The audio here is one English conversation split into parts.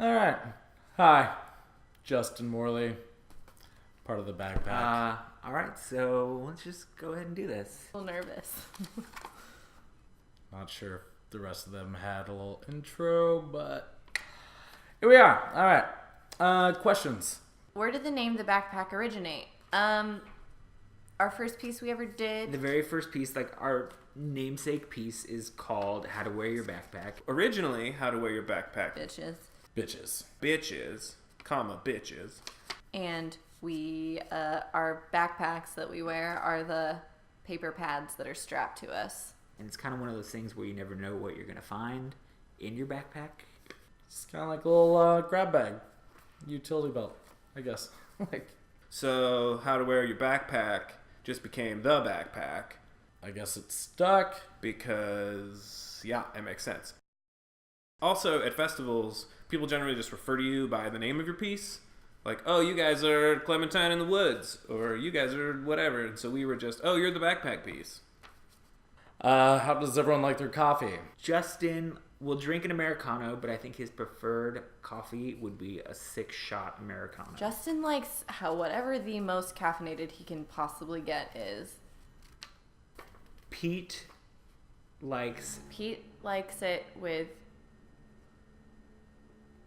All right. Hi, Justin Morley, part of the backpack. All right, so let's just go ahead and do this. A little nervous. Not sure if the rest of them had a little intro, but here we are. All right. Questions. Where did the name The Backpack originate? Our first piece we ever did. The very first piece, like our namesake piece, is called How to Wear Your Backpack. Originally, How to Wear Your Backpack. Bitches. Bitches, comma, bitches. And we, our backpacks that we wear are the paper pads that are strapped to us. And it's kind of one of those things where you never know what you're going to find in your backpack. It's kind of like a little grab bag, utility belt, I guess. So, How to Wear Your Backpack just became The Backpack I guess it's stuck. because, yeah, it makes sense. Also, at festivals, people generally just refer to you by the name of your piece. Like, oh, you guys are Clementine in the Woods, or you guys are whatever. And so we were just, oh, you're the backpack piece. How does everyone like their coffee? Justin will drink an Americano, but I think his preferred coffee would be a 6-shot Americano. Justin likes whatever the most caffeinated he can possibly get is. Pete likes it with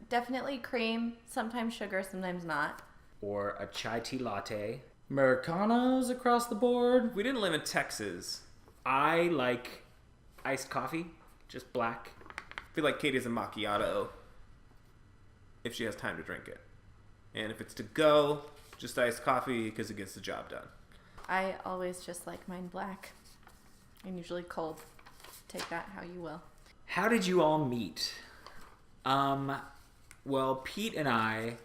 definitely cream, sometimes sugar, sometimes not. or a chai tea latte. Americanos across the board. We didn't live in Texas. I like iced coffee, just black. I feel like Katie's a macchiato if she has time to drink it. And if it's to go, just iced coffee because it gets the job done. I always just like mine black and usually cold. Take that how you will. How did you all meet? Well, Pete and I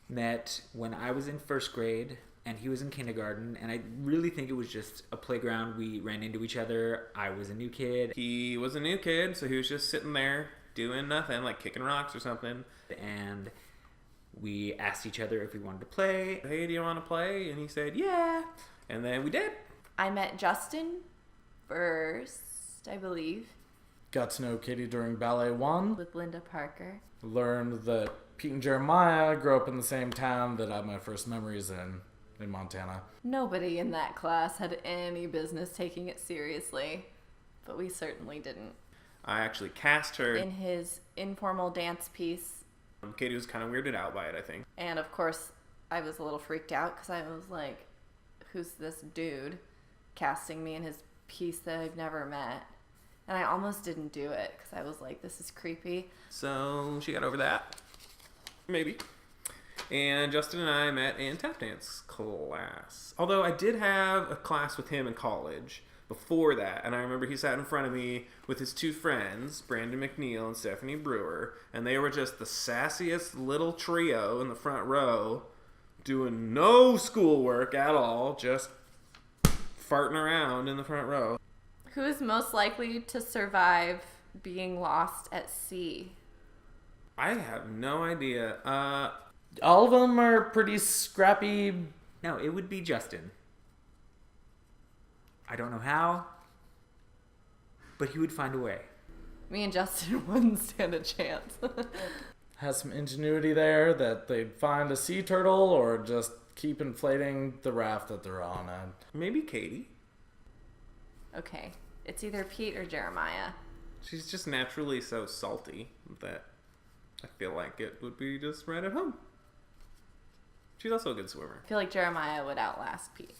met when I was in first grade and he was in kindergarten, and I really think it was just a playground. We ran into each other. I was a new kid, He was a new kid, so he was just sitting there doing nothing, like kicking rocks or something. and we asked each other if we wanted to play. Hey, do you want to play? And he said, yeah. And then we did. I met Justin first, I believe, Got to know Katie during Ballet 1. with Linda Parker. Learned that Pete and Jeremiah grew up in the same town that I had my first memories in Montana. Nobody in that class had any business taking it seriously, but we certainly didn't. I actually cast her. In his informal dance piece, Katie was kind of weirded out by it, I think. and of course, I was a little freaked out because I was like, who's this dude casting me in his piece that I've never met? And I almost didn't do it because I was like, this is creepy. So she got over that. Maybe. And Justin and I met in tap dance class. Although I did have a class with him in college before that. And I remember he sat in front of me with his two friends, Brandon McNeil and Stephanie Brewer. And they were just the sassiest little trio in the front row, doing no schoolwork at all, just farting around in the front row. Who is most likely to survive being lost at sea? I have no idea. All of them are pretty scrappy. No, it would be Justin. I don't know how, but he would find a way. Me and Justin wouldn't stand a chance. Has some ingenuity there that they'd find a sea turtle or just keep inflating the raft that they're on. And Maybe Katie. Okay, it's either Pete or Jeremiah. She's just naturally so salty that I feel like it would be just right at home. She's also a good swimmer. I feel like Jeremiah would outlast Pete.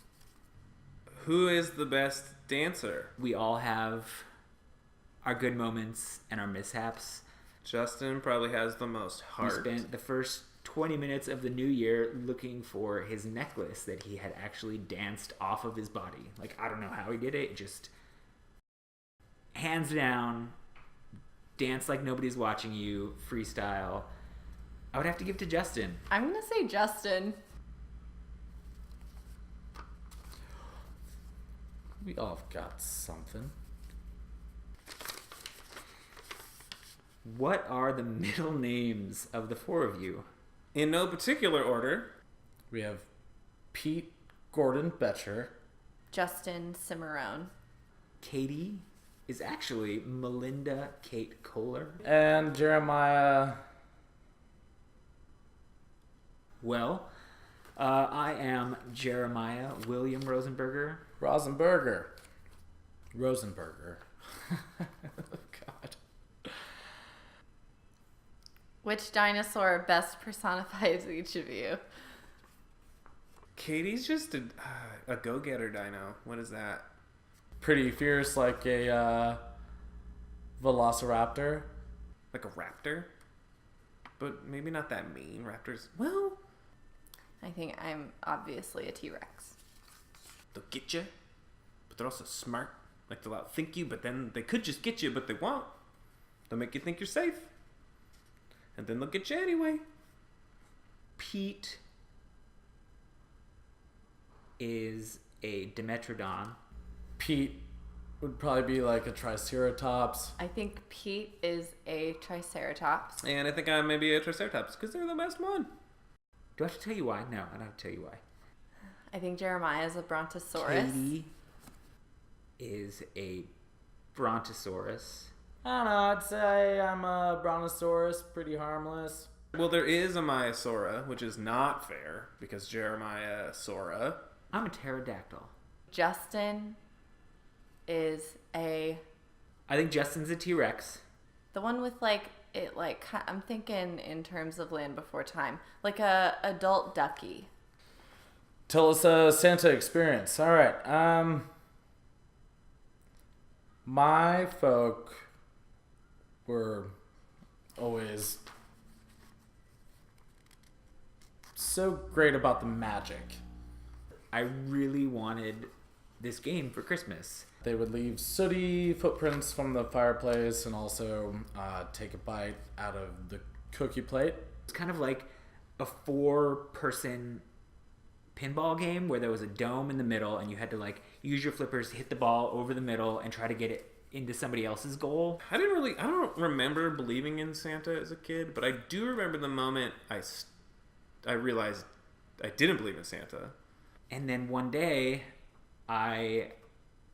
Who is the best dancer? We all have our good moments and our mishaps. Justin probably has the most heart. We spent the first 20 minutes of the new year looking for his necklace that he had actually danced off of his body. Like, I don't know how he did it. Just hands down, dance like nobody's watching you, freestyle. I would have to give to Justin. I'm gonna say Justin. we all have got something. What are the middle names of the four of you? In no particular order. We have Pete Gordon Betcher. Justin Cimarrone. Katie is actually Melinda Kate Kohler. And Jeremiah Well, I am Jeremiah William Rosenberger. Rosenberger. Rosenberger. God. Which dinosaur best personifies each of you? Katie's just a go-getter dino. What is that? Pretty fierce, like a velociraptor. Like a raptor? But maybe not that mean. Raptors, well, I think I'm obviously a T-Rex. they'll get you, but they're also smart. Like, they'll outthink you, but then they could just get you, but they won't. They'll make you think you're safe. And then they'll get you anyway. Pete is a Dimetrodon. Pete would probably be like a triceratops. I think Pete is a Triceratops. And I think I'm maybe a Triceratops, because they're the best one. Do I have to tell you why? No, I don't have to tell you why. I think Jeremiah is a Brontosaurus. Katie is a Brontosaurus. I don't know, I'd say I'm a brontosaurus, pretty harmless. Well, there is a Maiasaura, which is not fair, because Jeremiah Sora. I'm a pterodactyl. Justin is I think Justin's a T-Rex. the one with I'm thinking in terms of Land Before Time, like a adult ducky. Tell us a Santa experience. All right. My folk were always so great about the magic. I really wanted this game for Christmas. They would leave sooty footprints from the fireplace and also take a bite out of the cookie plate. It's kind of like a 4-person pinball game where there was a dome in the middle and you had to like use your flippers, hit the ball over the middle and try to get it into somebody else's goal. I don't remember believing in Santa as a kid, but I do remember the moment I realized I didn't believe in Santa. And then one day I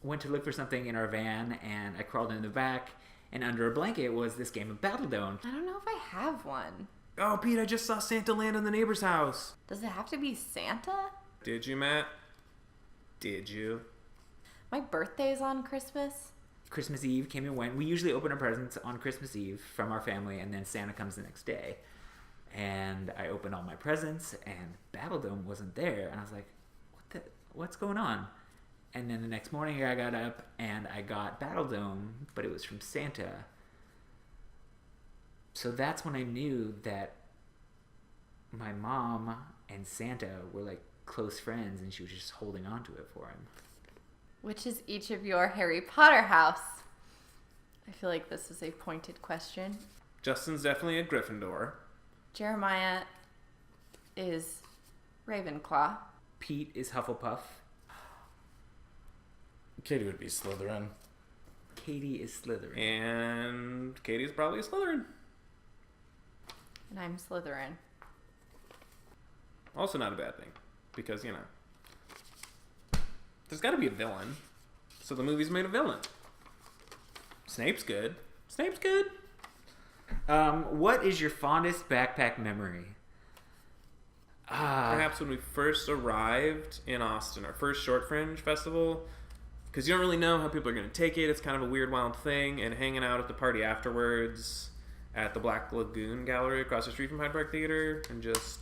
went to look for something in our van and I crawled in the back and under a blanket was this game of Battledome. I don't know if I have one. Oh, Pete, I just saw Santa land on the neighbor's house. Does it have to be Santa? Did you, Matt? Did you? My birthday's on Christmas. Christmas Eve came and went. We usually open our presents on Christmas Eve from our family and then Santa comes the next day. And I opened all my presents and Battledome wasn't there. And I was like, what's going on? And then the next morning I got up and I got Battledome, but it was from Santa. So that's when I knew that my mom and Santa were like close friends and she was just holding on to it for him. Which is each of your Harry Potter house? I feel like this is a pointed question. Justin's definitely a Gryffindor. Jeremiah is Ravenclaw. Pete is Hufflepuff. Katie would be Slytherin. Katie is Slytherin. And Katie's probably a Slytherin. And I'm Slytherin. Also not a bad thing. Because, there's got to be a villain. So the movie's made a villain. Snape's good. Snape's good. What is your fondest backpack memory? Perhaps when we first arrived in Austin, our first Short Fringe festival, because you don't really know how people are going to take it. It's kind of a weird, wild thing. And hanging out at the party afterwards at the Black Lagoon Gallery across the street from Hyde Park Theater and just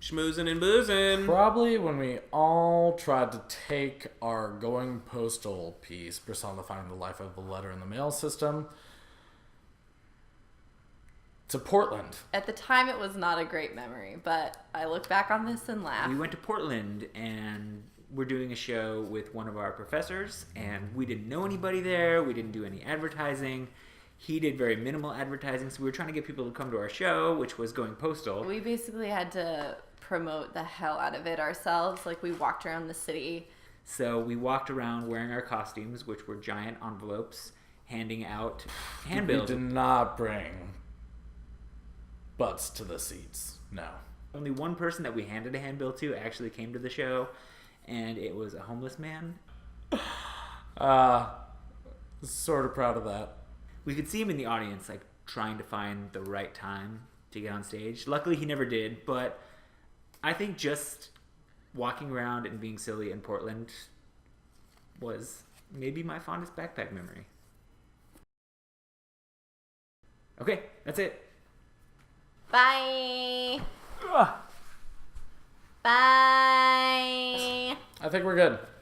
schmoozing and boozing. Probably when we all tried to take our going postal piece, personifying the life of the letter in the mail system, to Portland. At the time, it was not a great memory, but I look back on this and laugh. We went to Portland and we're doing a show with one of our professors and we didn't know anybody there. We didn't do any advertising. He did very minimal advertising, so we were trying to get people to come to our show, which was going postal. We basically had to promote the hell out of it ourselves. Like, we walked around the city. So we walked around wearing our costumes, which were giant envelopes, handing out handbills. We did not bring butts to the seats. No. Only one person that we handed a handbill to actually came to the show, and it was a homeless man. Sort of proud of that. We could see him in the audience, like, trying to find the right time to get on stage. Luckily, he never did, but I think just walking around and being silly in Portland was maybe my fondest backpack memory. Okay, that's it. Bye. Ugh. Bye. I think we're good.